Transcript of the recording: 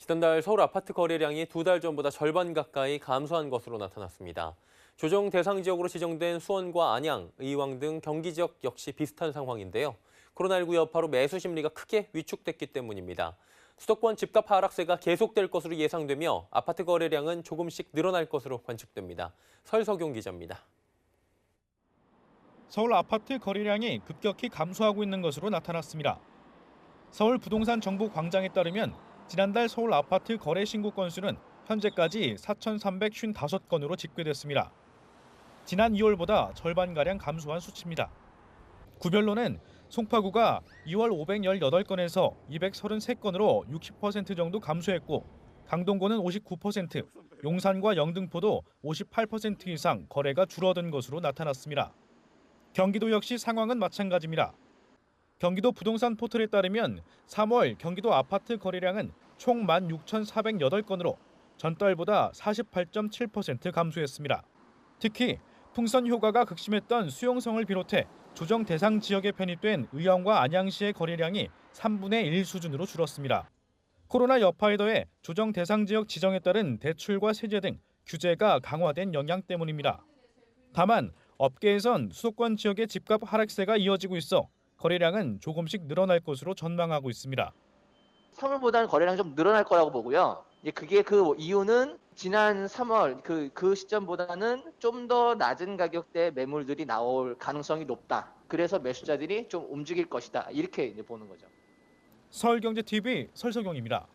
지난달 서울 아파트 거래량이 2달 전보다 절반 가까이 감소한 것으로 나타났습니다. 조정 대상 지역으로 지정된 수원과 안양, 의왕 등 경기 지역 역시 비슷한 상황인데요. 코로나19 여파로 매수 심리가 크게 위축됐기 때문입니다. 수도권 집값 하락세가 계속될 것으로 예상되며 아파트 거래량은 조금씩 늘어날 것으로 관측됩니다. 설석용 기자입니다. 서울 아파트 거래량이 급격히 감소하고 있는 것으로 나타났습니다. 서울 부동산 정보 광장에 따르면 지난달 서울 아파트 거래 신고 건수는 현재까지 4,355건으로 집계됐습니다. 지난 2월보다 절반가량 감소한 수치입니다. 구별로는 송파구가 2월 518건에서 233건으로 60% 정도 감소했고 강동구는 59%, 용산과 영등포도 58% 이상 거래가 줄어든 것으로 나타났습니다. 경기도 역시 상황은 마찬가지입니다. 경기도 부동산 포털에 따르면 3월 경기도 아파트 거래량은 총 16,408건으로 전달보다 48.7% 감소했습니다. 특히 풍선 효과가 극심했던 수용성을 비롯해 조정 대상 지역에 편입된 의왕과 안양시의 거래량이 3분의 1 수준으로 줄었습니다. 코로나 여파에 더해 조정 대상 지역 지정에 따른 대출과 세제 등 규제가 강화된 영향 때문입니다. 다만 업계에선 수도권 지역의 집값 하락세가 이어지고 있어 거래량은 조금씩 늘어날 것으로 전망하고 있습니다. 3월보다는 거래량이 좀 늘어날 거라고 보고요. 그게 그 이유는 지난 3월 그 시점보다는 좀 더 낮은 가격대 매물들이 나올 가능성이 높다. 그래서 매수자들이 좀 움직일 것이다. 이렇게 이제 보는 거죠. 서울경제TV 설석용입니다.